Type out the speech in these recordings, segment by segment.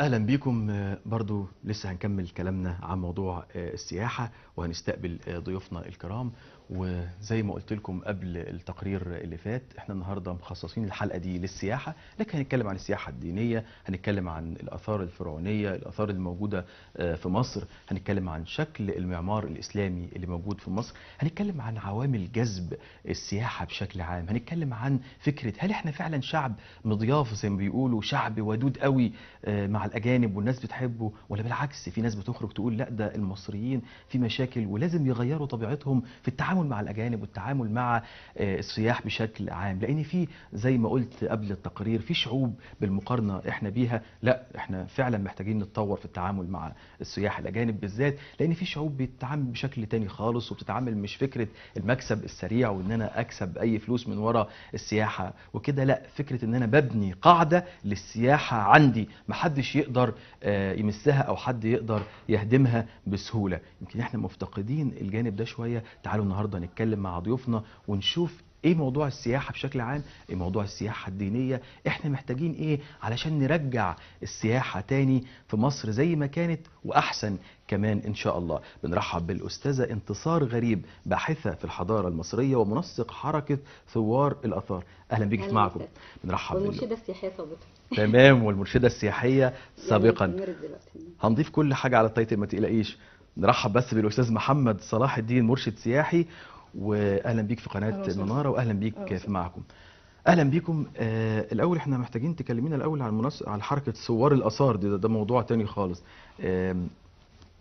اهلا بيكم. برضو لسه هنكمل كلامنا عن موضوع السياحة، وهنستقبل ضيوفنا الكرام. وزي ما قلت لكم قبل التقرير اللي فات، احنا النهارده مخصصين الحلقة دي للسياحة، لكن هنتكلم عن السياحة الدينية، هنتكلم عن الآثار الفرعونية، الآثار الموجودة في مصر، هنتكلم عن شكل المعمار الإسلامي اللي موجود في مصر، هنتكلم عن عوامل جذب السياحة بشكل عام، هنتكلم عن فكرة هل احنا فعلا شعب مضياف زي ما بيقولوا، شعب ودود قوي مع الأجانب والناس بتحبه، ولا بالعكس في ناس بتخرج تقول لا ده المصريين في مشاكل ولازم يغيروا طبيعتهم في التعامل مع الأجانب والتعامل مع السياح بشكل عام. لأن في زي ما قلت قبل التقرير في شعوب بالمقارنة احنا بيها لا احنا فعلا محتاجين نتطور في التعامل مع السياح الأجانب بالذات، لأن في شعوب بتتعامل بشكل تاني خالص، وبتتعامل مش فكرة المكسب السريع وإن أنا أكسب أي فلوس من وراء السياحة وكده، لا فكرة إن أنا ببني قاعدة للسياحة عندي محدش يقدر يمسها او حد يقدر يهدمها بسهولة. يمكن احنا مفتقدين الجانب ده شوية. تعالوا النهاردة نتكلم مع ضيوفنا ونشوف ايه موضوع السياحة بشكل عام، ايه موضوع السياحة الدينية، احنا محتاجين ايه علشان نرجع السياحة تاني في مصر زي ما كانت واحسن كمان ان شاء الله. بنرحب بالاستاذة انتصار غريب، باحثة في الحضارة المصرية ومنسق حركة ثوار الاثار. اهلا بيك في معكم. بنرحب والمرشدة السياحية سابقا. تمام، والمرشدة السياحية سابقا. يعني هنضيف كل حاجة على التايتل ما تقلقيش. نرحب بس بالاستاذ محمد صلاح الدين، مرشد سياحي، واهلا بيك في قناة المنارة، واهلا بيك في معكم. اهلا بيكم. الاول احنا محتاجين تكلمينا الاول عن حركة ثوار الاثار دي، ده موضوع تاني خالص.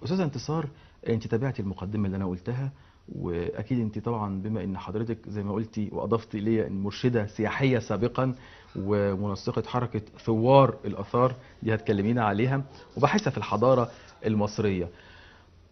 استاذة انتصار، انت تابعتي المقدمة اللي انا قلتها، واكيد انت طبعا بما ان حضرتك زي ما قلتي واضفتي لي مرشده سياحيه سابقا ومنسقه حركه ثوار الاثار دي هتكلمينا عليها، وباحثه في الحضاره المصريه.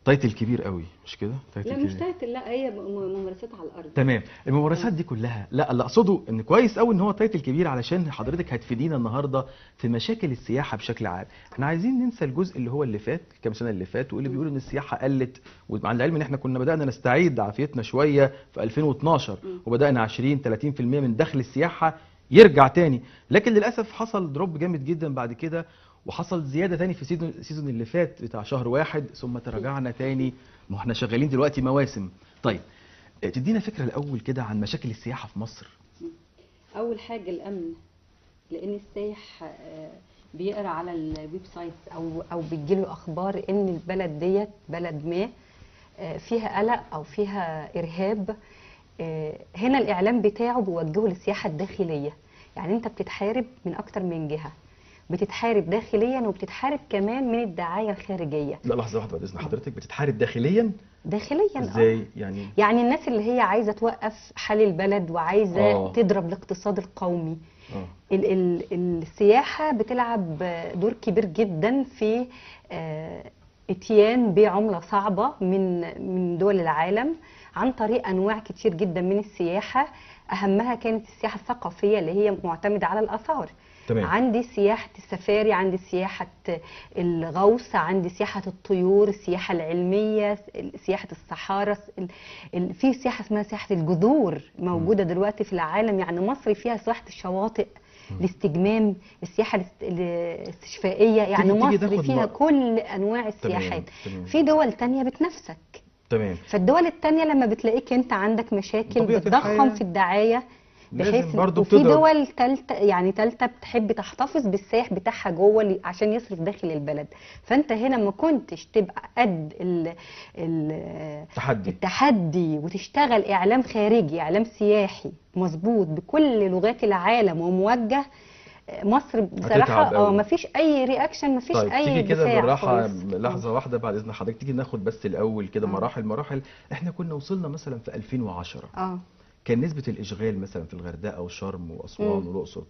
تايتل كبير قوي مش كده؟ لا مش تايتل، لا هي ممارسات على الارض. تمام، الممارسات دي كلها، لا اللي اقصده ان كويس قوي ان هو تايتل كبير علشان حضرتك هتفيدينا النهارده في مشاكل السياحه بشكل عام. احنا عايزين ننسى الجزء اللي هو اللي فات كام سنه اللي فات، واللي بيقول ان السياحه قلت، ومع العلم ان احنا كنا بدانا نستعيد عافيتنا شويه في 2012 وبدانا 20 30% من دخل السياحه يرجع تاني، لكن للاسف حصل دروب جامد جدا بعد كده، وحصل زياده تاني في السيزون اللي فات بتاع شهر واحد، ثم تراجعنا تاني. ما احنا شغالين دلوقتي مواسم. طيب تدينا فكرة الأول كده عن مشاكل السياحة في مصر. أول حاجة الأمن، لأن السائح بيقرأ على الويب سايت أو بتجيله أخبار إن البلد ديت بلد ما فيها قلق أو فيها إرهاب. هنا الإعلام بتاعه بيوجهه للسياحة الداخلية، يعني أنت بتتحارب من أكتر من جهة، بتتحارب داخليا وبتتحارب كمان من الدعاية الخارجية. لا لحظة واحدة بعد إذن حضرتك، بتتحارب داخليا؟ داخليا ازاي يعني الناس اللي هي عايزه توقف حال البلد وعايزه تضرب الاقتصاد القومي. السياحه بتلعب دور كبير جدا في اتيان بعمله صعبه من دول العالم عن طريق انواع كتير جدا من السياحه، اهمها كانت السياحه الثقافيه اللي هي معتمده على الاثار. تمام. عندي سياحة السفاري، عندي سياحة الغوص، عندي سياحة الطيور، السياحة العلمية، سياحة الصحارى، في سياحة اسمها سياحة الجذور موجودة دلوقتي في العالم. يعني مصر فيها سياحة الشواطئ، الاستجمام، السياحة الاستشفائية، يعني مصر فيها كل أنواع السياحات. في دول تانية بتنافسك. تمام. فالدول التانية لما بتلاقيك انت عندك مشاكل بتضخم في الدعاية، بحيث وفي دول تالتة بتحب تحتفظ بالسائح بتاعها جوه عشان يصرف داخل البلد. فانت هنا ما كنتش تبقى قد التحدي وتشتغل اعلام خارجي، اعلام سياحي مظبوط بكل لغات العالم وموجه، مصر بصراحه ما فيش اي رياكشن، ما فيش طيب اي تيجي كده بالراحه لحظه واحده بعد اذن حضرتك، تيجي ناخد بس الاول كده مراحل. احنا كنا وصلنا مثلا في 2010 كان نسبة الإشغال مثلا في الغردقة وشرم وأسوان والأقصر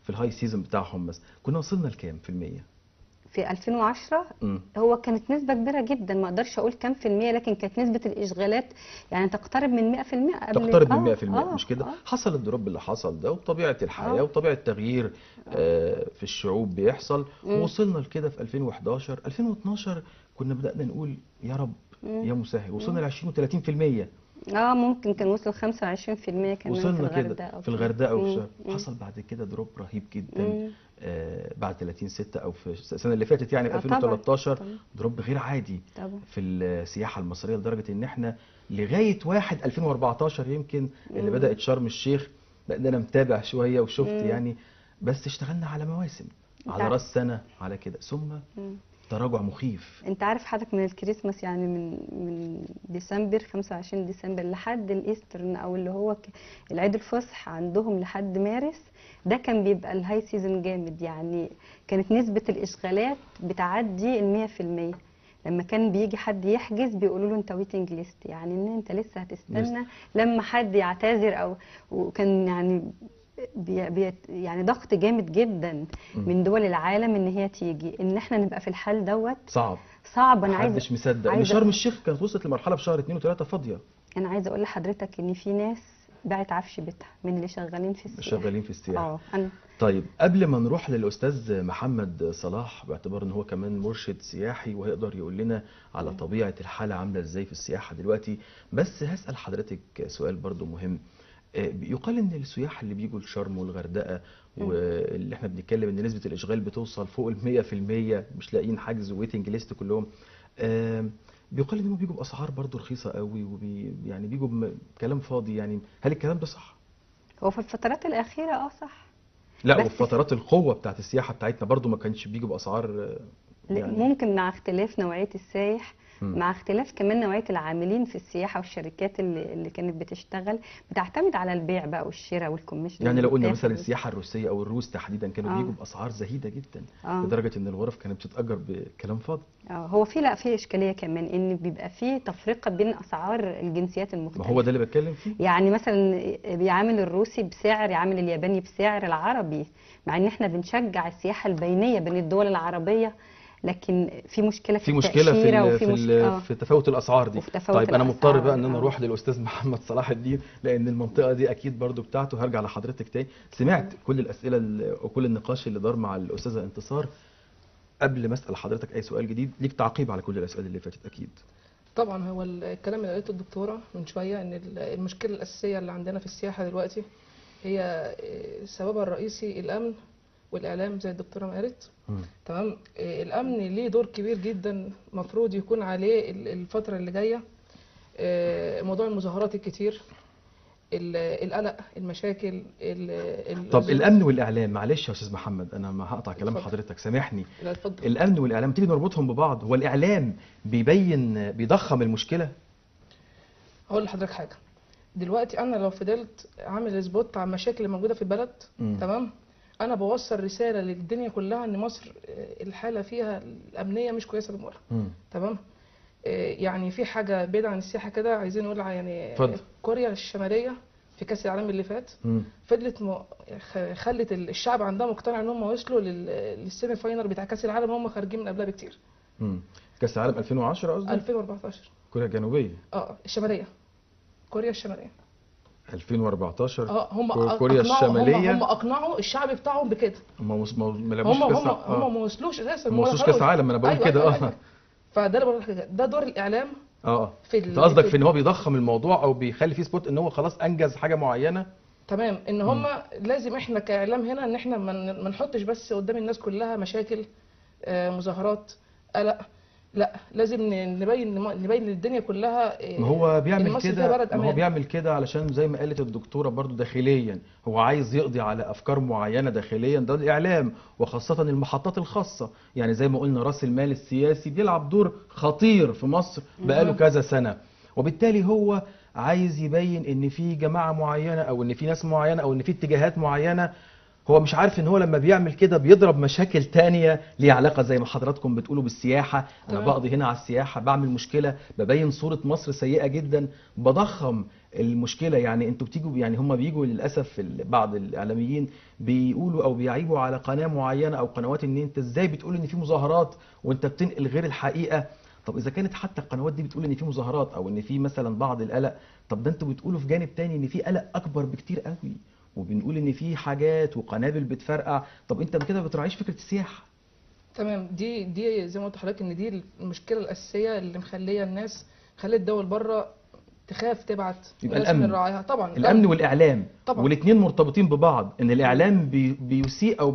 في الهاي سيزون بتاعهم مثلا كنا وصلنا لكام في المية؟ في 2010 هو كانت نسبة كبيرة جدا، ما اقدرش اقول كام في المية، لكن كانت نسبة الاشغالات يعني تقترب من 100% قبل. تقترب من 100% مش كده؟ حصل الدروب اللي حصل ده، وبطبيعة الحياة وبطبيعة التغيير في الشعوب بيحصل، ووصلنا لكده في 2011 2012 كنا بدأنا نقول يا رب يا مسهل، وصلنا ل 20 و30%. ممكن كان وصل 25% كمان في وصلنا كده الغردقة في الغردقه وفي شرم. مم. حصل بعد كده دروب رهيب جدا مم. بعد 30/6 او في السنه اللي فاتت يعني في طبعا 2013 طبعا دروب غير عادي طبعا. في السياحه المصريه، لدرجه ان احنا لغايه 2014 يمكن اللي مم. بدات شرم الشيخ، لان انا متابع شويه وشفت مم. يعني، بس اشتغلنا على مواسم، انت على عارف. راس سنه على كده، ثم مم. تراجع مخيف. انت عارف حضرتك من الكريسماس يعني من ديسمبر 25 ديسمبر لحد الايسترن او اللي هو العيد الفصح عندهم لحد مارس، ده كان بيبقى الهاي سيزون جامد. يعني كانت نسبة الاشغالات بتعدي 100%. لما كان بيجي حد يحجز بيقولوا له انت ويتنج ليست، يعني ان انت لسه هتستنى لما حد يعتذر او. وكان يعني يعني ضغط جامد جدا من دول العالم ان هي تيجي، ان احنا نبقى في الحال دوت صعب. صعب. انا محدش مصدق ان شرم الشيخ كانت وصلت لمرحله في شهر 2 و3 فاضيه. انا عايزه اقول لحضرتك ان في ناس باعت عفش بيتها من اللي شغالين في السياحه. شغالين في السياحه. انا طيب قبل ما نروح للاستاذ محمد صلاح، باعتبار ان هو كمان مرشد سياحي وهيقدر يقول لنا على طبيعه الحاله عامله ازاي في السياحه دلوقتي، بس هسال حضرتك سؤال برضو مهم. يقال ان السياح اللي بيجوا لشرم والغردقه، واللي احنا بنتكلم ان نسبه الاشغال بتوصل فوق ال 100%، مش لاقيين حجز وويتنج ليست كلهم، بيقال انهم بيجوا باسعار برضو رخيصه قوي، يعني بيجوا بكلام فاضي. يعني هل الكلام ده صح؟ هو في الفترات الاخيره صح. لا، بس وفي فترات القوه بتاعت السياحه بتاعتنا برضو ما كانش بيجوا باسعار يعني. ممكن مع اختلاف نوعيه السائح، مم. مع اختلاف كمان نوعيه العاملين في السياحه والشركات اللي كانت بتشتغل بتعتمد على البيع بقى والشراء والكوميشن يعني اللي لو قلنا بيتاخد مثلا السياحه الروسيه او الروس تحديدا كانوا بيجوا باسعار زهيده جدا، لدرجه ان الغرف كانت بتتاجر بكلام فاضي. هو في اشكاليه كمان ان بيبقى في تفرقه بين اسعار الجنسيات المختلفه. ما هو ده اللي بتكلم فيه. يعني مثلا بيعامل الروسي بسعر، يعامل الياباني بسعر العربي، مع ان احنا بنشجع السياحه البينيه بين الدول العربيه، لكن في مشكله في التاشيره وفي مشكله في تفاوت الاسعار دي. طيب انا مضطر بقى ان انا اروح للاستاذ محمد صلاح الدين، لان المنطقه دي اكيد برضو بتاعته. هرجع لحضرتك تاني. سمعت كل الاسئله وكل النقاش اللي دار مع الاستاذه انتصار. قبل ما اسال حضرتك اي سؤال جديد، ليك تعقيب على كل الاسئله اللي فاتت اكيد. طبعا هو الكلام اللي قالته الدكتوره من شويه ان المشكله الاساسيه اللي عندنا في السياحه دلوقتي هي سببها الرئيسي الامن والاعلام زي الدكتوره ما قالت. تمام. الامن ليه دور كبير جدا مفروض يكون عليه الفتره اللي جايه. موضوع المظاهرات الكتير، القلق، المشاكل، طب الامن والاعلام، معلش يا استاذ محمد انا ما هقطع كلام حضرتك، سامحني. لا اتفضل. الامن والاعلام تيجي نربطهم ببعض، هو الاعلام بيضخم المشكله؟ هقول لحضرتك حاجه. دلوقتي انا لو فضلت عامل سبوت على المشاكل اللي موجوده في البلد، تمام، انا بوصل رساله للدنيا كلها ان مصر الحاله فيها الامنيه مش كويسه بالمره. تمام. يعني في حاجه بعيده عن السياحه كده عايزين نقول يعني فضل. كوريا الشماليه في كاس العالم اللي فات فضلت خلت الشعب عندها مقتنع ان هم وصلوا للسيمي فاينل بتاع كاس العالم، هم خارجين من قبلها بكتير. كاس العالم 2010 قصدي؟ 2014. كوريا الجنوبيه. الشماليه. كوريا الشماليه. 2014. هم كوريا الشماليه. هم اقنعوا الشعب بتاعهم بكده. هم ما لعبوش كاس هم ما وصلوش اساسا. ما وصلوش كاس عالم، انا بقول كده. فده اللي بقول لك، ده دور الاعلام. انت قصدك في ان هو بيضخم الموضوع او بيخلي فيه سبوت ان هو خلاص انجز حاجه معينه. تمام. ان هم لازم احنا كاعلام هنا ان احنا ما نحطش بس قدام الناس كلها مشاكل، مظاهرات، قلق. لا، لازم نبين للدنيا كلها. ما هو بيعمل كده، ما هو بيعمل كده علشان زي ما قالت الدكتوره برضو داخليا هو عايز يقضي على افكار معينه داخليا. ده الاعلام وخاصه المحطات الخاصه، يعني زي ما قلنا راس المال السياسي بيلعب دور خطير في مصر بقاله كذا سنه، وبالتالي هو عايز يبين ان في جماعه معينه او ان في ناس معينه او ان في اتجاهات معينه. هو مش عارف ان هو لما بيعمل كده بيضرب مشاكل تانية ليها علاقة زي ما حضراتكم بتقولوا بالسياحة. انا بقضي هنا على السياحة، بعمل مشكلة، ببين صورة مصر سيئة جدا، بضخم المشكلة. يعني انتوا بتيجوا، يعني هم بيجوا للأسف بعض الإعلاميين بيقولوا او بيعيبوا على قناة معينة او قنوات ان انت ازاي بتقول ان في مظاهرات وانت بتنقل غير الحقيقة. طب اذا كانت حتى القنوات دي بتقول ان في مظاهرات او ان في مثلا بعض القلق، طب ده انتوا بتقولوا في جانب تاني ان في قلق اكبر بكتير قوي، وبنقول ان في حاجات وقنابل بتفرقع. طب انت كده ما بتراعيش فكره السياحه. تمام. دي زي ما قلت لحضرتك ان دي المشكله الاساسيه اللي مخليه الناس، خلت الدول بره تخاف تبعت، يبقى لازم الامن. نراعيها طبعا. الامن والاعلام طبعا. والاثنين مرتبطين ببعض، ان الاعلام بيسيء او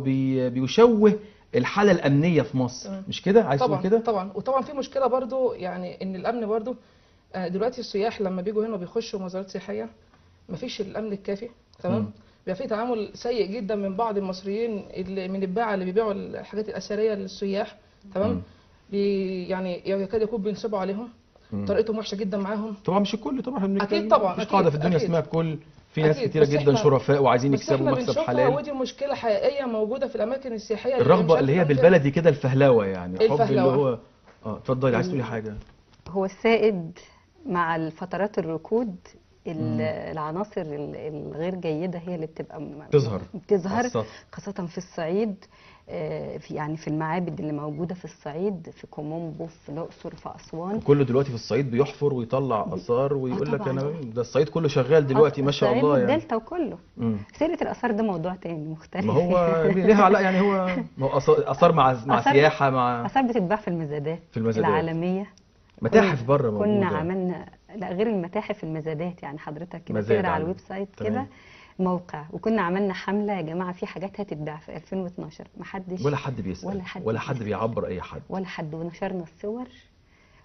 بيشوه الحاله الامنيه في مصر. تمام. مش كده؟ عايز تقول طبعا كده؟ طبعا. وطبعا في مشكله برضو، يعني ان الامن برضو دلوقتي السياح لما بيجوا هنا وبيخشوا مزارات سياحيه مفيش الامن الكافي. مم. تمام. بيبقى في تعامل سيء جدا من بعض المصريين، اللي من الباعه اللي بيبيعوا الحاجات الاثريه للسياح. مم. تمام. يعني يكاد يكون بينصبوا عليهم، مم. طريقتهم وحشه جدا معاهم. طبعا مش الكل، طبعا احنا أكيد بنتكلم طبعا، مفيش أكيد، قاعده في الدنيا أكيد. اسمها الكل، في ناس أكيد، كتيره بس جدا إحنا شرفاء وعايزين بس يكسبوا احنا مكسب بنشوفها، حلال. ودي مشكله حقيقيه موجوده في الاماكن السياحيه اللي الرغبه مش اللي هي عارفة بالبلدي كده الفهلوه، يعني حب اللي الفهلوة. هو اتفضلي، عايز تقولي حاجه؟ هو السائد مع الفترات الركود مم. العناصر الغير جيدة هي اللي بتبقى بتظهر بتظهر على السطح. خاصة في الصعيد، في يعني في المعابد اللي موجودة في الصعيد، في كومومبو، في الأقصر، في أسوان. وكله دلوقتي في الصعيد بيحفر ويطلع اثار ويقول لك طبعاً. انا ده الصعيد كله شغال دلوقتي ما شاء الصعيد الله يعني. والدلتا وكله. مم. سيرة الآثار ده موضوع تاني مختلف. ما هو ليها علاقه يعني، هو ما هو اثار مع آثار- سياحه مع آثار بتتباع في المزادات في المزادات. العالمية. متاحف بره كنا موجوده. عملنا، لا غير المتاحف، المزادات، يعني حضرتك كده مزاد تقرا على عندك. الويب سايت تمام. كده موقع، وكنا عملنا حملة يا جماعة في حاجات هتتباع في 2012 محدش ولا حد بيسأل ولا حد بيعبر اي حد. ولا حد، ونشرنا الصور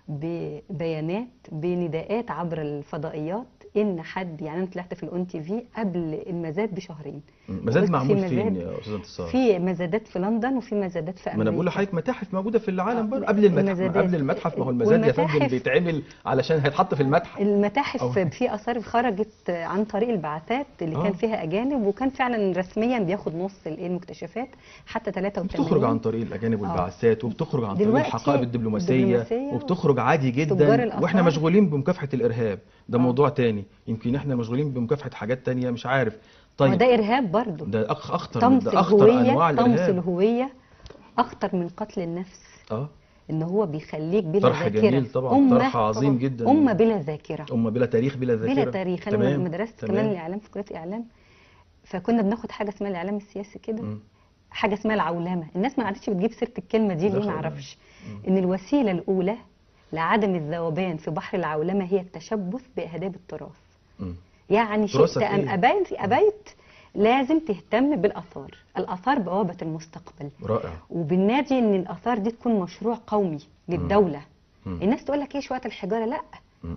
ببيانات بنداءات عبر الفضائيات ان حد، يعني انا طلعت في الاون تي في قبل المزاد بشهرين. مزاد وقلت معمول في فين مزاد- يا استاذ انتصار؟ في مزادات في لندن وفي مزادات في ما انا امريكا. بقول لحضرتك متاحف موجوده في العالم آه، برضه قبل المتحف، المزادات. قبل المتحف. ما هو المزاد يا فندم والمتاحف- بيتعمل علشان هيتحط في المتحف. المتاحف أو- في اثار خرجت عن طريق البعثات اللي كان فيها اجانب، وكان فعلا رسميا بياخد نص المكتشفات حتى 83. بتخرج عن طريق الاجانب والبعثات، وبتخرج عن طريق دلوقتي الحقائب الدبلوماسيه، الدبلوماسية وبتخرج عادي تجار جدا. الآثار. واحنا مشغولين بمكافحه الارهاب، ده موضوع تاني. يمكن احنا مشغولين بمكافحه حاجات تانية مش عارف. طيب طيب ده ارهاب برضه. ده اخطر طمس ده اخطر انواع الهويه، طمس الارهاب. الهويه اخطر من قتل النفس. اه ان هو بيخليك بلا طرح ذاكره. جميل طبعا، طرح عظيم طبعاً. جدا. امه بلا ذاكره، امه بلا تاريخ، بلا ذاكره، بلا تاريخ. انا تمام. مدرسه تمام. كمان الاعلام في كليه الاعلام، فكنا بناخد حاجه اسمها الاعلام السياسي كده، مم. حاجه اسمها العولمه. الناس ما عادتش بتجيب سيره الكلمه دي، ده ليه ما خلاص. اعرفش. ان الوسيله الاولى لعدم الذوبان في بحر العولمه هي التشبث بآداب التراث. مم. يعني شئت تراثك ام إيه؟ ابيت لازم تهتم بالاثار. الاثار بوابه المستقبل، رائع. وبالنادي ان الاثار دي تكون مشروع قومي للدوله. مم. الناس تقول لك ايه شويه الحجاره، لا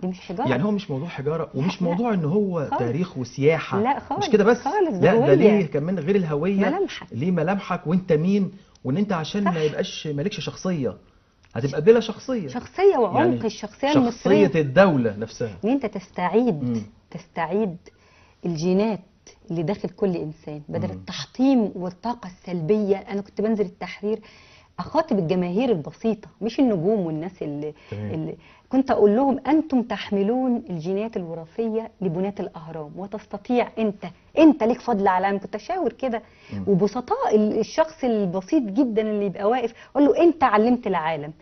دي مش حجاره. يعني هو مش موضوع حجاره ومش لا، موضوع ان هو خالص. تاريخ وسياحه، لا خالص، مش كده بس. خالص، لا ده ده هوية. ليه كمان غير الهويه، ملامحك. ليه ملامحك وانت مين، وان انت عشان صح. ما يبقاش مالكش شخصيه، هتبقى بلا شخصيه. شخصيه وعمق يعني الشخصيه شخصيه المصريه، الدوله نفسها. ان انت مم. تستعيد الجينات اللي داخل كل انسان، بدل مم. التحطيم والطاقه السلبيه. انا كنت بنزل التحرير اخاطب الجماهير البسيطه، مش النجوم والناس تمام. اللي كنت اقول لهم انتم تحملون الجينات الوراثيه لبناة الاهرام، وتستطيع انت ليك فضل على العالم. كنت اشاور كده وبسطاء الشخص البسيط جدا اللي يبقى واقف اقول له انت علمت العالم،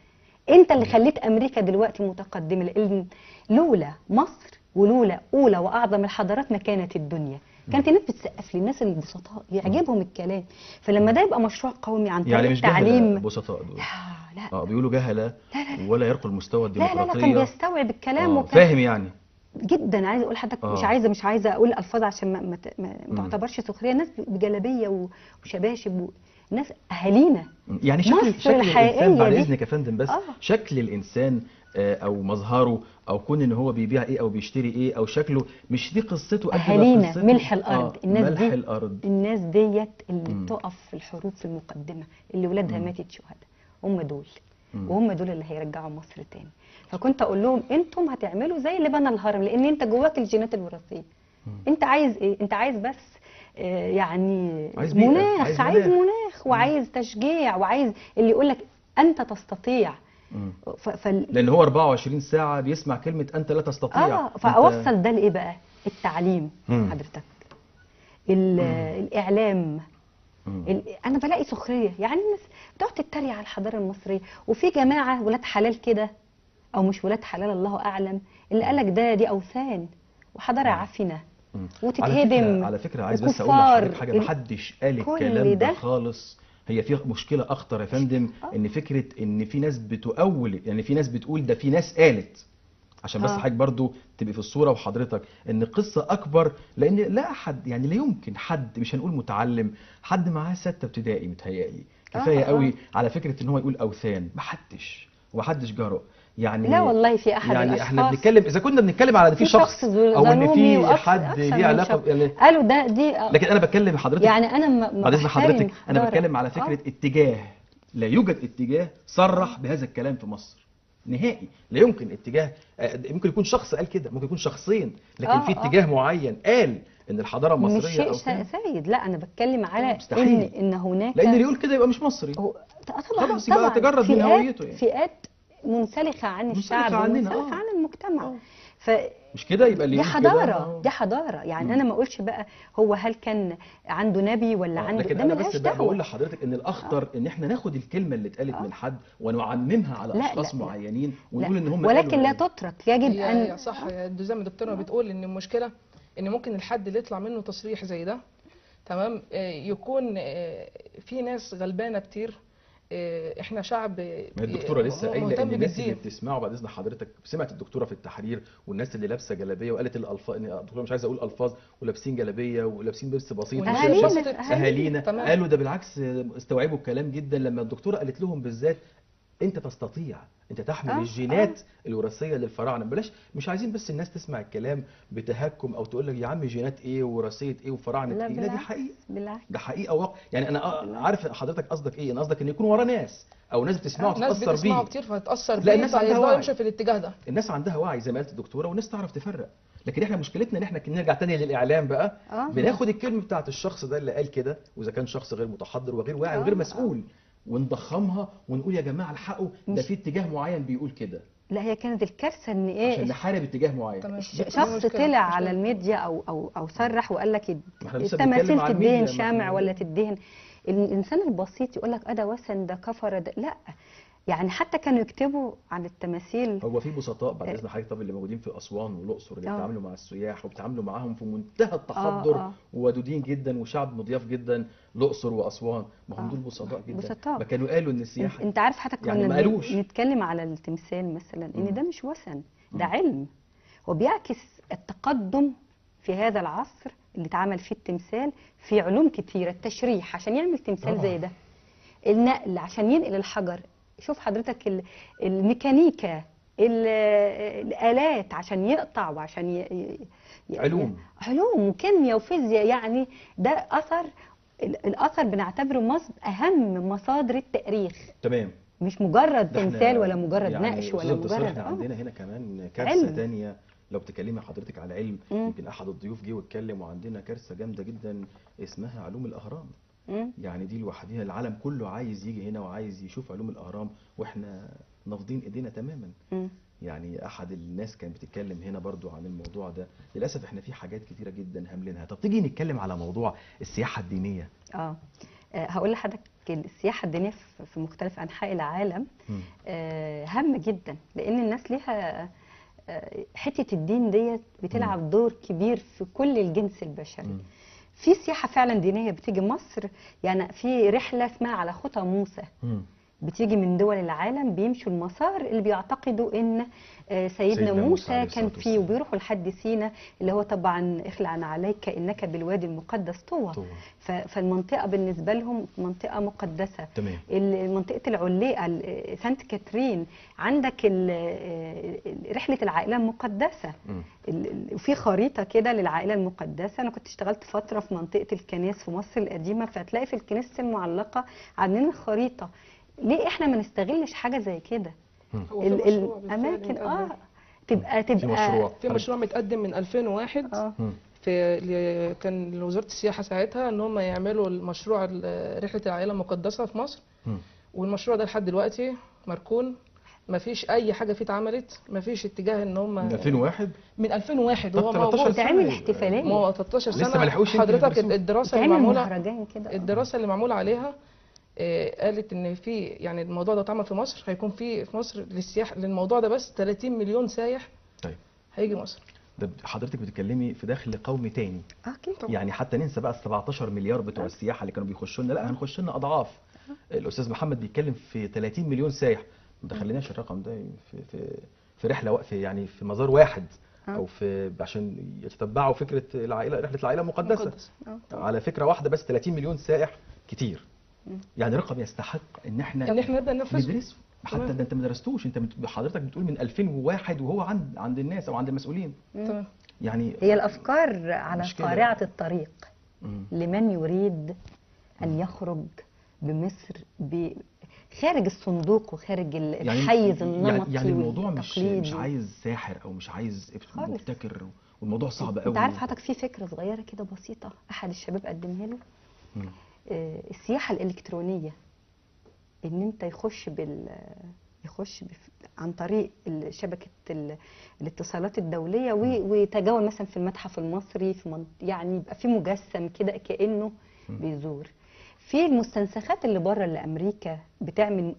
انت اللي خليت امريكا دلوقتي متقدمه. لان لولا مصر ولولا اولى واعظم الحضارات ما كانت الدنيا. كانت الناس بتسقف للناس البسطاء يعجبهم الكلام. فلما ده يبقى مشروع قومي عن طريق يعني مش جهله التعليم، بسطاء دول. لا بيقولوا جهله ولا يرقوا المستوى لا لا الديمقراطيه. كان بيستوعب الكلام وكان فاهم يعني. جدا. عايزه اقول لحضرتك مش عايزه اقول الفاظ عشان ما تعتبرش سخريه. الناس بجلابيه وشباشب الناس اهالينا. يعني مصر شكل الانسان الحقيقية بعد دي. اذنك يا فندم، بس شكل الانسان او مظهره او كون ان هو بيبيع ايه او بيشتري ايه او شكله، مش دي قصته قد ما اهالينا قصته ملح الارض. الناس ملح دي الارض. الناس ديت اللي بتقف في الحروب في المقدمه، اللي ولادها ماتت شهداء، هم دول. وهم دول اللي هيرجعوا مصر تاني. فكنت اقول لهم انتم هتعملوا زي اللي بنى الهرم، لان انت جواك الجينات الوراثيه. انت عايز ايه؟ انت عايز بس يعني عايز بيئة، مناخ، عايز مناخ وعايز تشجيع، وعايز اللي يقول لك انت تستطيع. لان هو 24 ساعه بيسمع كلمه انت لا تستطيع. فاوصل ده لايه بقى؟ التعليم حضرتك، الاعلام. انا بلاقي سخريه، يعني الناس بتقعد تتريق على الحضاره المصريه، وفي جماعه ولاد حلال كده او مش ولاد حلال الله اعلم، اللي قالك دي اوثان وحضاره عفنه وتتهدم. على فكره عايز بس اقول لحضرتك حاجه، محدش قال الكلام ده خالص. هي في مشكله اخطر يا فندم، ان فكره ان في ناس بتؤول، يعني في ناس بتقول ده في ناس قالت. عشان بس حضرتك برضو تبقي في الصوره وحضرتك ان قصه اكبر، لان لا احد يعني لا يمكن حد، مش هنقول متعلم، حد معاه 6 ابتدائي متهيألي كفايه قوي على فكره ان هو يقول اوثان، محدش جرؤ يعني. لا والله في احد يعني الاشخاص، احنا بنتكلم اذا كنا بنتكلم على ان في شخص او ان في حد ليه علاقه يعني، قالوا ده دي لكن انا بتكلم حضرتك يعني انا بعد اذن حضرتك انا حضارة. بتكلم على فكره اتجاه، لا يوجد اتجاه صرح بهذا الكلام في مصر نهائي، لا يمكن اتجاه ممكن يكون شخص قال كده، ممكن يكون شخصين، لكن في اتجاه معين قال ان الحضاره مش المصريه شيء او كده. سيد، لا انا بتكلم على مستحيل. ان هناك، لان اللي يقول كده يبقى مش مصري، طبعا خلاص يبقى تجرد من هويته يعني. فئات منسلخه عن الشعب ومنسلخه عن المجتمع. مش كده يبقى اللي دي يقول كده حضاره، دي حضاره يعني. انا ما اقولش بقى هو هل كان عنده نبي ولا عنده، لكن ده انا ملهاش بس دعوه. بقول لحضرتك ان الاخطر ان احنا ناخد الكلمه اللي اتقالت من حد ونعممها على اشخاص معينين ونقول ان هم ولكن لا تترك، يجب هي صح زي ما الدكتوره بتقول ان المشكله ان ممكن الحد اللي يطلع منه تصريح زي ده تمام يكون في ناس غلبانه كتير. احنا شعب ما الدكتوره لسه قايله ان الناس اللي بالدين. بتسمعوا بعد اذن حضرتك، سمعت الدكتوره في التحرير والناس اللي لابسه جلابيه وقالت الالفاظ، ان الدكتوره مش عايزه اقول الفاظ، ولابسين جلابيه ولابسين لبس بسيط، اهالينا قالوا ده بالعكس استوعبوا الكلام جدا لما الدكتوره قالت لهم بالذات انت تستطيع، انت تحمل الجينات الوراثيه للفراعنه. بلاش، مش عايزين بس الناس تسمع الكلام بتهكم او تقول لك يا عم جينات ايه ووراثيه ايه وفراعنه ايه. لا دي حقيقه، ده حقيقه واقع يعني. انا عارف حضرتك قصدك ايه، انا قصدك ان يكون ورا ناس او ناس بتسمعه ناس تتاثر بتسمعه بيه كتير فتتاثر بيه، لا الناس عندها وعي، يمشي في الاتجاه ده. الناس عندها وعي زي ما قالت الدكتوره والناس تعرف تفرق. لكن احنا مشكلتنا ان احنا نرجع تاني للاعلام بقى، بناخد الكلمه بتاعت الشخص ده اللي قال كده، واذا كان شخص غير متحضر وغير واعي وغير مسؤول، ونضخمها ونقول يا جماعه الحقوا ده في اتجاه معين بيقول كده. لا هي كانت الكارثه ان ايه، عشان نحارب اتجاه معين. شخص طلع على الميديا او صرح وقال لك التماثيل تدهن شمع ولا تدهن. الانسان البسيط يقول لك ده وثن، ده كفر، ده لا. يعني حتى كانوا يكتبوا عن التماثيل. هو في بسطاء بعد اذن حضرتك، طب اللي موجودين في اسوان والاقصر اللي بيتعاملوا مع السياح وبيتعاملوا معاهم في منتهى التحضر وودودين جدا وشعب مضياف جدا، الاقصر واسوان، ما هم دول بسطاء جدا. ما كانوا قالوا ان السياحه، انت عارف حضرتك يعني ما قالوش نتكلم على التمثال مثلا ان ده مش وثن، ده علم، وبيعكس التقدم في هذا العصر اللي اتعمل فيه التمثال في علوم كتيره. التشريح عشان يعمل تمثال زي ده، النقل عشان ينقل الحجر، شوف حضرتك الميكانيكا، الآلات عشان يقطع وعشان علوم وكيمياء وفيزياء. يعني ده أثر، الأثر بنعتبره أهم مصادر التاريخ. تمام، مش مجرد تمثال ولا مجرد يعني نقش ولا مجرد. احنا عندنا هنا كمان كارثة تانية لو بتكلمي حضرتك على علم. يمكن أحد الضيوف جه واتكلم، وعندنا كارثة جامدة جدا اسمها علوم الأهرام. يعني دي لوحدها العالم كله عايز يجي هنا وعايز يشوف علوم الأهرام، واحنا نافضين ايدينا تماما. يعني احد الناس كانت بتتكلم هنا برضو عن الموضوع ده. للاسف احنا في حاجات كتيره جدا هاملينها. طب تيجي نتكلم على موضوع السياحه الدينيه. هقول لحضرتك السياحه الدينيه في مختلف انحاء العالم هام جدا، لان الناس ليها حته الدين ديت بتلعب دور كبير في كل الجنس البشري. في سياحه فعلا دينيه بتيجي مصر، يعني في رحله اسمها على خطى موسى، بتيجي من دول العالم بيمشوا المسار اللي بيعتقدوا ان سيدنا موسى كان فيه، وبيروحوا لحد سينا اللي هو طبعا اخلع عليك انك بالوادي المقدس طوى. فالمنطقه بالنسبه لهم منطقه مقدسه. تمام. منطقه العليقه، سانت كاترين، عندك رحله العائله المقدسه، وفي خريطه كده للعائله المقدسه. انا كنت اشتغلت فتره في منطقه الكنائس في مصر القديمه، فهتلاقي في الكنيسه المعلقه عاملين الخريطه. ليه احنا ما نستغلش حاجه زي كده؟ الاماكن تبقى في مشروع متقدم من 2001 كان لوزاره السياحه ساعتها ان هم يعملوا المشروع رحله العائله المقدسه في مصر. والمشروع ده لحد دلوقتي مركون، ما فيش اي حاجه فيه اتعملت، ما فيش اتجاه ان هم من 2001 وهو موجود. تعمل احتفاليه، ما هو 13 سنه لسه ما لحقوش. حضرتك الدراسه اللي معموله عليها قالت ان في يعني الموضوع ده اتعمل في مصر، هيكون في مصر للسياحه للموضوع ده بس 30 مليون سايح. طيب هيجي مصر. ده حضرتك بتتكلمي في داخل قومي تاني. اكيد طبعا. يعني حتى ننسى بقى ال 17 مليار بتوع السياحه اللي كانوا بيخشوا لنا، لا هنخش لنا اضعاف. الاستاذ محمد بيتكلم في 30 مليون سايح، ما دخلناش الرقم ده في رحله يعني في مزار واحد او في عشان يتتبعوا فكره العائله، رحله العائله المقدسه على فكره واحده بس 30 مليون سائح كتير. يعني رقم يستحق ان احنا نبدا ندرسه. حتى ده انت ما درستوش، انت حضرتك بتقول من 2001 وهو عند الناس او عند المسؤولين. تمام. يعني هي الافكار على قارعه الطريق لمن يريد ان يخرج بمصر خارج الصندوق وخارج الحيز النمطي. يعني الموضوع مش عايز ساحر او مش عايز مبتكر، والموضوع صعب قوي. انت عارف حضرتك في فكره صغيره كده بسيطه احد الشباب قدمها له، السياحه الالكترونيه، ان انت يخش عن طريق شبكه الاتصالات الدوليه ويتجول مثلا في المتحف المصري يعني يبقى في مجسم كده كانه بيزور. في المستنسخات اللي بره اللي امريكا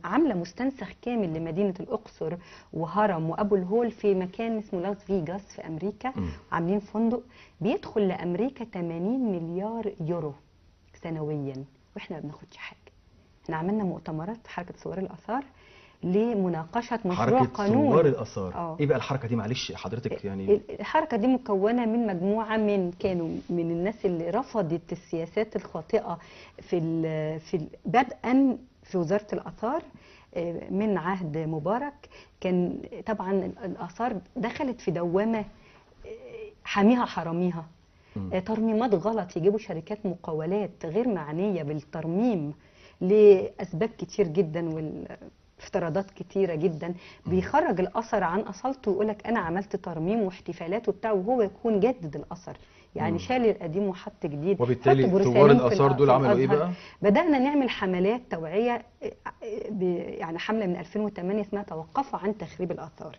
عامله مستنسخ كامل لمدينه الاقصر وهرم وابو الهول في مكان اسمه لاس فيجاس في امريكا. عاملين فندق بيدخل لامريكا 80 مليار يورو سنويا واحنا ما بناخدش حاجه. احنا عملنا مؤتمرات حركه صور الاثار لمناقشه مشروع قانون صور الاثار. ايه بقى الحركه دي معلش حضرتك؟ يعني الحركه دي مكونه من مجموعه كانوا من الناس اللي رفضت السياسات الخاطئه بدءا في وزاره الاثار من عهد مبارك. كان طبعا الاثار دخلت في دوامه حاميها حراميها، ترميمات غلط، يجيبوا شركات مقاولات غير معنيه بالترميم لاسباب كتير جدا افتراضات كتيره جدا، بيخرج الاثر عن اصالته ويقول لك انا عملت ترميم واحتفالات وبتاع، وهو يكون جدد الاثر. يعني شال القديم وحط جديد. وبالتالي ثوار الاثار دول عملوا ايه بقى؟ بدانا نعمل حملات توعيه، يعني حمله من 2008 اسمها توقفوا عن تخريب الاثار.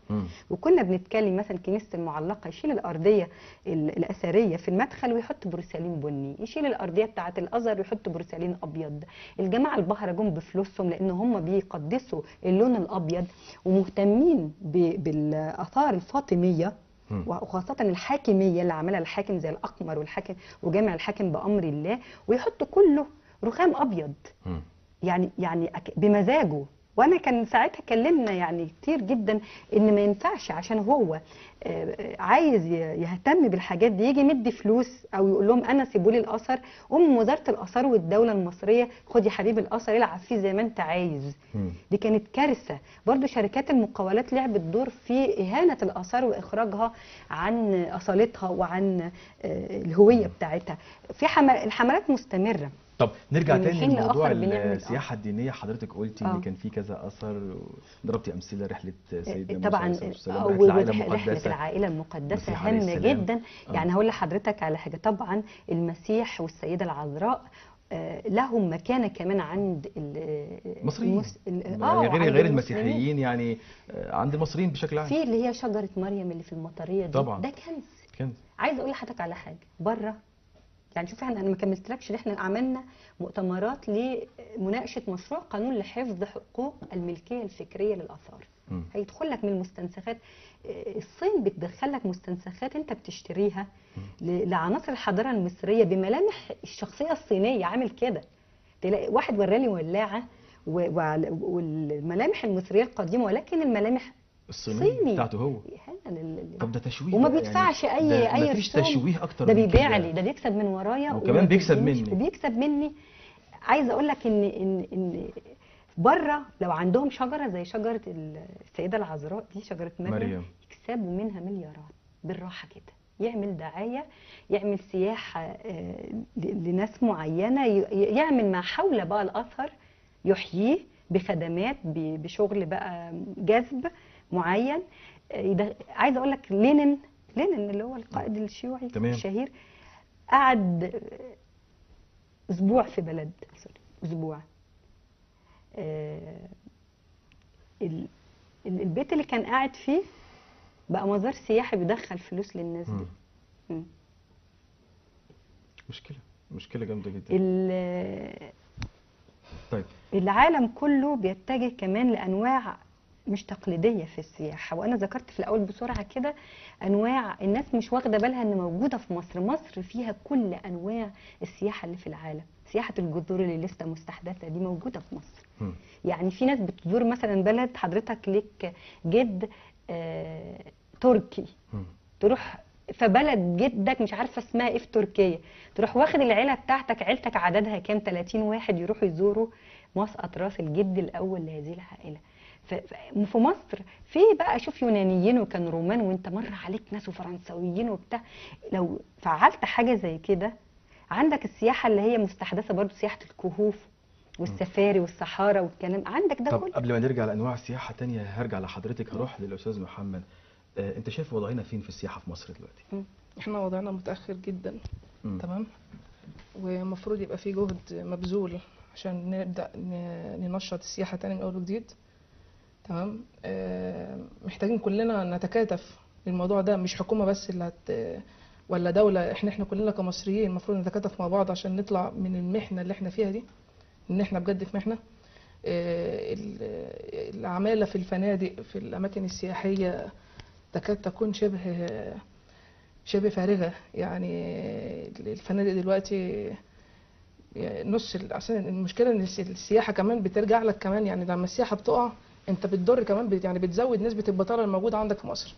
وكنا بنتكلم مثلا كنيسه المعلقه يشيل الارضيه الاثريه في المدخل ويحط بورسلين بني، يشيل الارضيه بتاعه الازهر ويحط بورسلين ابيض. الجماعه البهره جم بفلوسهم لان هم بيقدسوا اللون الابيض ومهتمين بالاثار الفاطميه وخاصة الحاكمية اللي عملها الحاكم زي الأقمر والحاكم وجامع الحاكم بأمر الله، ويحطوا كله رخام أبيض يعني بمزاجه. وانا كان ساعتها كلمنا يعني كتير جدا ان ما ينفعش عشان هو عايز يهتم بالحاجات دي يجي مدي فلوس او يقول لهم انا سيبوا لي الاثر، وزاره الاثار والدوله المصريه خد يا حبيبي الاثر العب فيه زي ما انت عايز. دي كانت كارثه. برضو شركات المقاولات لعبت دور في اهانه الاثار واخراجها عن اصالتها وعن الهويه بتاعتها. في الحملات مستمره. طب نرجع تاني لموضوع السياحه الدينيه. حضرتك قلتي ان كان في كذا اثر، ضربتي امثله رحله سيدنا طبعا رحله العائله المقدسه هامه جدا. يعني هقول لحضرتك على حاجه، طبعا المسيح والسيده العذراء لهم مكانه كمان عند المصريين، غير المسيحيين، يعني عند المصريين بشكل عام. في اللي هي شجره مريم اللي في المطريه دي طبعا ده كنز. عايزه اقول لحضرتك على حاجه بره، يعني شوف انا ما كملتلكش، احنا عملنا مؤتمرات لمناقشه مشروع قانون لحفظ حقوق الملكيه الفكريه للاثار. هيدخل لك من المستنسخات. الصين بتدخل لك مستنسخات انت بتشتريها لعناصر الحضاره المصريه بملامح الشخصيه الصينيه. عامل كده تلاقي واحد ورالي ولاعه والملامح المصريه القديمه، ولكن الملامح الصيني بتاعته هو. طب ده تشويه وما بيدفعش يعني اي مفيش تشويه اكتر ده بيبيع لي، ده بيكسب من ورايا وكمان بيكسب مني. عايزه اقول لك ان بره لو عندهم شجره زي شجره السيده العذراء دي، شجره مريم، يكسبوا منها مليارات بالراحه كده. يعمل دعايه، يعمل سياحه لناس معينه، يعمل ما حول بقى الاثر، يحييه بخدمات بشغل بقى جذب معين. عايزه اقول لك لينين اللي هو القائد الشيوعي الشهير قعد اسبوع في بلد، اسبوع. البيت اللي كان قاعد فيه بقى مزار سياحي بيدخل فلوس للناس دي. مشكله جامده جدا. طيب العالم كله بيتجه كمان لانواع مش تقليديه في السياحه، وانا ذكرت في الاول بسرعه كده انواع الناس مش واخده بالها ان موجوده في مصر. مصر فيها كل انواع السياحه اللي في العالم. سياحه الجذور اللي لسه مستحدثه دي موجوده في مصر. يعني في ناس بتزور مثلا بلد، حضرتك ليك جد تركي، مم. تروح في بلد جدك مش عارفه اسمها ايه في تركيا، تروح واخد العيله بتاعتك، عيلتك عددها كام 30 واحد، يروحوا يزوروا مسقط راس الجد الاول لهذه العائله. في مصر في بقى شوف يونانيين وكان رومان، وانت مر عليك ناس وفرنساويين وبتاع. لو فعلت حاجه زي كده، عندك السياحه اللي هي مستحدثه برضو، سياحه الكهوف والسفاري والصحارى والكلام، عندك ده طب كله. قبل ما نرجع لانواع السياحه تانية هرجع لحضرتك، هروح للاستاذ محمد. انت شايف وضعنا فين في السياحه في مصر دلوقتي؟ احنا وضعنا متأخر جدا. مم. تمام. ومفروض يبقى في جهد مبذول عشان نبدأ ننشط السياحة تاني من أول وجديد. تمام. محتاجين كلنا نتكاتف للموضوع ده، مش حكومة بس اللي ولا دولة، احنا كلنا كمصريين المفروض نتكاتف مع بعض عشان نطلع من المحنة اللي احنا فيها دي، ان احنا بجد في محنة. العمالة في الفنادق في الأماكن السياحية تكاد تكون شبه فارغة. يعني الفنادق دلوقتي نص عشان المشكلة ان السياحة كمان بترجع لك كمان، يعني لما السياحة بتقع انت بتضر كمان، يعني بتزود نسبة البطالة الموجودة عندك في مصر.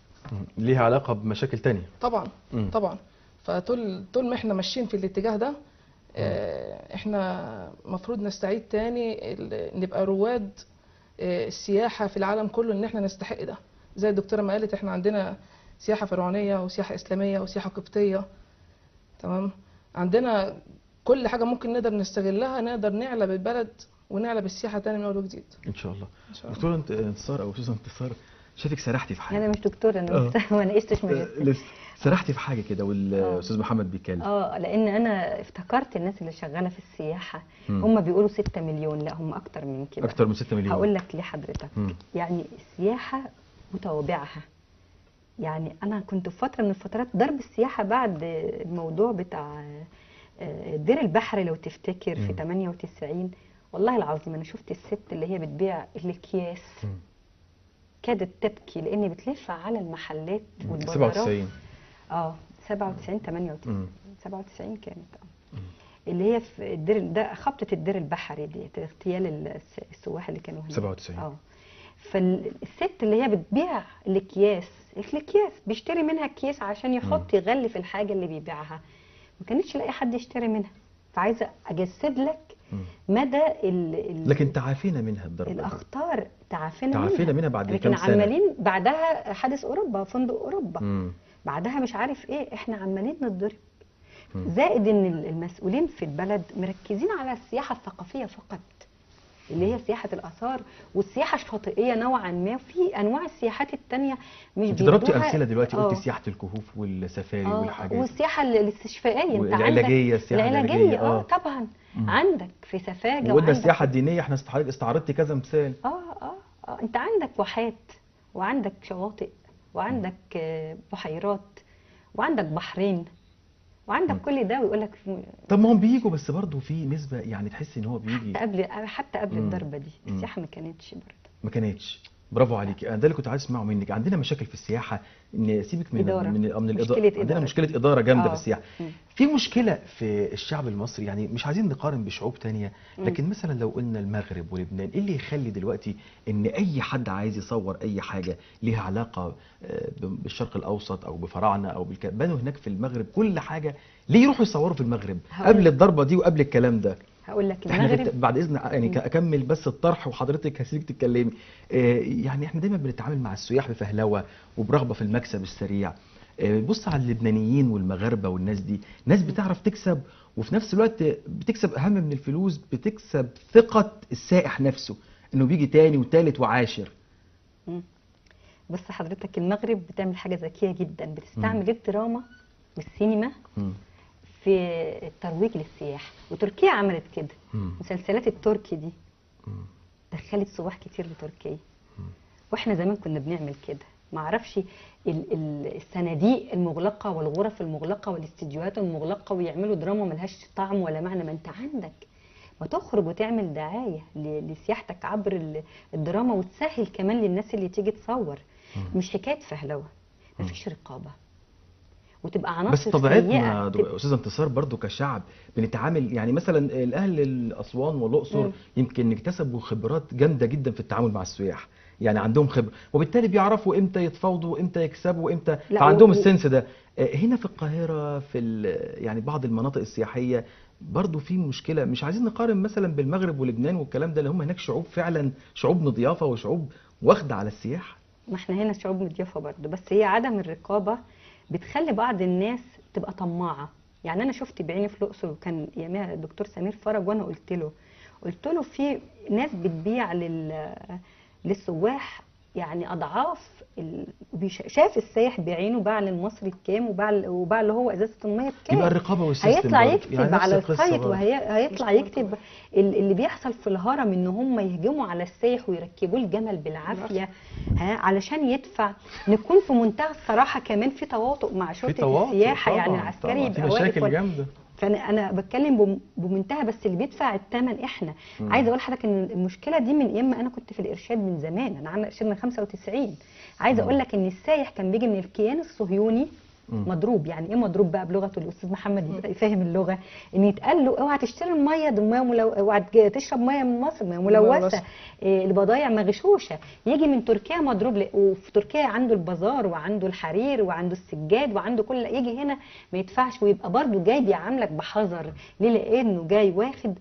ليها علاقه بمشاكل تانية طبعا. مم. طبعا. فطول ما احنا ماشيين في الاتجاه ده، احنا مفروض نستعيد تاني نبقى رواد السياحة في العالم كله، ان احنا نستحق ده. زي الدكتورة ما قالت، احنا عندنا سياحة فرعونية وسياحة إسلامية وسياحة قبطية. تمام. عندنا كل حاجة ممكن نقدر نستغلها، نقدر نعلى بالبلد ونعلى بالسياحة تاني من أول وجديد. ان شاء الله. إن شاء الله. دكتوره انتصار او استاذه انتصار، شايفك سرحتي في حاجه. انا مش دكتوره، انا لسه ما ناقشتش ماجستير. لسه سرحتي في حاجه كده والاستاذ محمد بيتكلم. لان انا افتكرت الناس اللي شغاله في السياحه مم. هم بيقولوا 6 مليون، لا هم اكتر من كده. اكتر من 6 مليون. هقول لك ليه حضرتك. مم. يعني السياحه وتوابعها. يعني انا كنت في فتره من الفترات ضرب السياحه بعد الموضوع بتاع دير البحر لو تفتكر في 98. والله العظيم انا شفت الست اللي هي بتبيع الاكياس كادت تبكي، لان بتلف على المحلات والبازارات. 97 97 98 97 كانت اللي هي في الدير ده، خبطه الدير البحري دي، اغتيال السواح اللي كانوا هناك. 97. فالست اللي هي بتبيع الاكياس بيشتري منها اكياس عشان يحط يغلي في الحاجه اللي بيبيعها، ما كانتش لاقي حد يشتري منها. فعايزه اجسد لك مدى لكن تعافينا منها الضربه. الاخطار تعافينا منها بعد لكن كام سنه. عمالين بعدها حادث اوروبا، فندق اوروبا. بعدها مش عارف ايه، احنا عمالين نتضرب. زائد ان المسؤولين في البلد مركزين على السياحه الثقافيه فقط، اللي هي سياحه الاثار والسياحه الشاطئيه نوعا ما، وفي انواع السياحات التانية مش انت ضربتي امثله دلوقتي، قلتي سياحه الكهوف والسفاري والحاجات، والسياحه الاستشفائيه، انت العلاجيه، السياحه العلاجيه. طبعا. عندك في سفاجه، وقلنا السياحه الدينيه، احنا استعرضتي كذا مثال. انت عندك واحات وعندك شواطئ وعندك بحيرات وعندك بحرين وعندك كل ده، ويقول لك طب ما هم بييجوا، بس برضه في نسبه يعني تحس ان هو بيجي حتى قبل الضربه دي السياحه ما كانتش برضه، ما كانتش. برافو عليكي. انا ده اللي كنت عايز اسمعه منك. عندنا مشاكل في السياحه، ان سيبك من الاداره، عندنا مشكله اداره جامده في السياحه. في مشكله في الشعب المصري، يعني مش عايزين نقارن بشعوب تانية، لكن مثلا لو قلنا المغرب ولبنان، ايه اللي يخلي دلوقتي ان اي حد عايز يصور اي حاجه ليها علاقه بالشرق الاوسط او بفراعنه او بنوا هناك في المغرب كل حاجه، ليه يروحوا يصوروا في المغرب قبل الضربه دي وقبل الكلام ده؟ هقول لك المغرب بعد اذن يعني اكمل بس الطرح وحضرتك هسيبك تتكلمي. يعني احنا دايما بنتعامل مع السياح بفهلوه وبرغبه في المكسب السريع. بص على اللبنانيين والمغاربه والناس دي، ناس بتعرف تكسب، وفي نفس الوقت بتكسب اهم من الفلوس، بتكسب ثقه السائح نفسه انه بيجي تاني وتالت وعاشر. بص حضرتك، المغرب بتعمل حاجه ذكيه جدا، بتستعمل الدراما والسينما في الترويج للسياح، وتركيا عملت كده. مسلسلات التركي دي دخلت سواح كتير لتركيا، واحنا زمان كنا بنعمل كده. ما اعرفش الصناديق المغلقه والغرف المغلقه والاستديوهات المغلقه ويعملوا دراما ملهاش طعم ولا معنى. ما انت عندك ما تخرج وتعمل دعايه لسياحتك عبر الدراما، وتسهل كمان للناس اللي تيجي تصور. مش حكايه فهلوه، مفيش رقابه وتبقى عناصر بس طبيعتنا استاذه انتصار برضو كشعب بنتعامل، يعني مثلا الاهل الاسوان والاقصر يمكن اكتسبوا خبرات جامده جدا في التعامل مع السياح. يعني عندهم خبره، وبالتالي بيعرفوا امتى يتفاوضوا وامتى يكسبوا وامتى، لا، فعندهم السنس ده. هنا في القاهره في يعني بعض المناطق السياحيه برضو في مشكله، مش عايزين نقارن مثلا بالمغرب ولبنان والكلام ده، اللي هم هناك شعوب فعلا شعوب مضيافه وشعوب واخده على السياحه. ما احنا هنا شعوب مضيافه برضه، بس هي عدم الرقابه بتخلي بعض الناس تبقى طماعه. يعني انا شفت بعيني في الاقصر، وكان يوميها الدكتور سمير فرج، وانا قلت له في ناس بتبيع للسواح يعني اضعاف شاف السايح بعينه باع للمصري بكام، وباع اللي هو ازازه الميه بكام. يبقى الرقابه والسيستم هيطلع برضو. يكتب يعني نفس على القصة السايت، برضو. وهيطلع يكتب اللي بيحصل في الهرم، ان هم يهجموا على السايح ويركبوه الجمل بالعافيه علشان يدفع. نكون في منتهى الصراحه كمان في تواطؤ مع شرطه السياحه، يعني العسكري في يبقى واقف مشاكل جامده. فانا بتكلم بمنتهى، بس اللي بيدفع الثمن احنا. عايزه اقول لحضرتك ان المشكله دي من ايام ما انا كنت في الارشاد من زمان، انا عامله ارشاد من 95. عايزه اقول لك ان السايح كان بيجي من الكيان الصهيوني مضروب. يعني ايه مضروب بقى بلغه الاستاذ محمد يبقى فاهم اللغه؟ ان يتقال له اوعى تشتري الميه دي، اوعى تشرب ميه من مصر، ميه ملوثه، البضايع مغشوشه. يجي من تركيا مضروب، وفي تركيا عنده البازار وعنده الحرير وعنده السجاد وعنده كل، يجي هنا ما يدفعش، ويبقى برده جاي بيعاملك بحذر. ليه؟ لانه جاي واخد.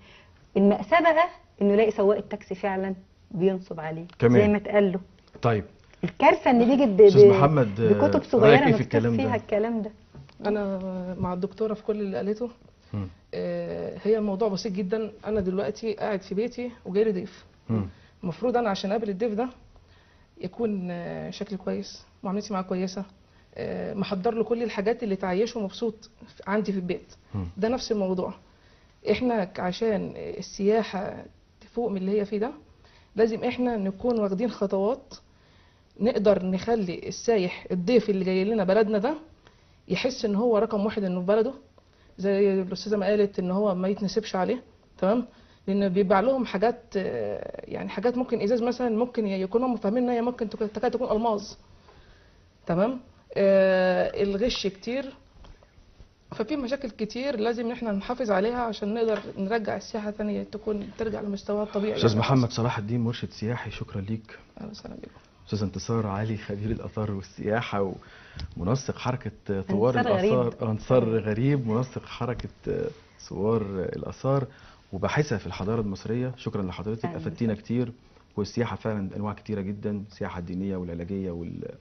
المأساة بقى انه يلاقي سواق التاكسي فعلا بينصب عليه كمان. زي ما اتقال له. طيب الكارثه ان بيجي استاذ محمد، بكتب رأيك صغيره إيه في مكتوب فيها الكلام ده. انا مع الدكتوره في كل اللي قالته. هي الموضوع بسيط جدا. انا دلوقتي قاعد في بيتي وجاي ضيف، المفروض انا عشان اقابل الضيف ده يكون شكلي كويس، معاملتي معاه كويسه، محضر له كل الحاجات اللي تعيشه مبسوط عندي في البيت. ده نفس الموضوع. احنا عشان السياحه تفوق من اللي هي فيه ده، لازم احنا نكون واخدين خطوات نقدر نخلي السايح الضيف اللي جاي لنا بلدنا ده يحس ان هو رقم واحد انه في بلده، زي الاستاذه ما قالت ان هو ما يتنسبش عليه. تمام؟ لان بيبيع لهم حاجات، يعني حاجات ممكن ازاز مثلا، ممكن يكونوا فاهمين ان هي ممكن تكاد تكون الماظ. تمام؟ الغش كتير، ففي مشاكل كتير لازم احنا نحافظ عليها عشان نقدر نرجع السياحه ثانيه ترجع لمستواها الطبيعي. استاذ محمد صلاح الدين، مرشد سياحي، شكرا ليك. اهلا وسهلا بكم. استاذ انتصار علي، خبير الاثار والسياحه ومنسق حركه ثوار الاثار، انصار غريب، منسق حركه ثوار الاثار وباحثه في الحضاره المصريه، شكرا لحضرتك، افدتينا كتير. والسياحه فعلا انواع كتيره جدا، السياحه الدينيه والعلاجيه وانواع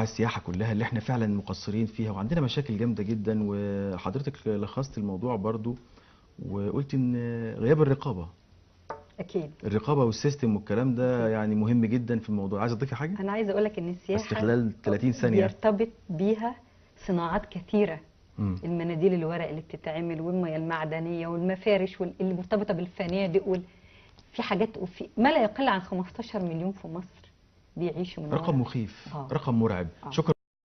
السياحه كلها اللي احنا فعلا مقصرين فيها وعندنا مشاكل جامده جدا. وحضرتك لخصت الموضوع برضو وقلت ان غياب الرقابه، اكيد الرقابه والسيستم والكلام ده يعني مهم جدا في الموضوع. عايز اضيفي حاجه؟ انا عايزه اقول لك ان السياحه بس خلال 30 ثانيه بيرتبط بيها صناعات كثيره. المناديل الورق اللي بتتعمل، والمياه المعدنيه، والمفارش، واللي مرتبطه بالفنادق، في حاجات، وفي ما لا يقل عن 15 مليون في مصر بيعيشوا من رقم الورق. مخيف، رقم مرعب. شكرا.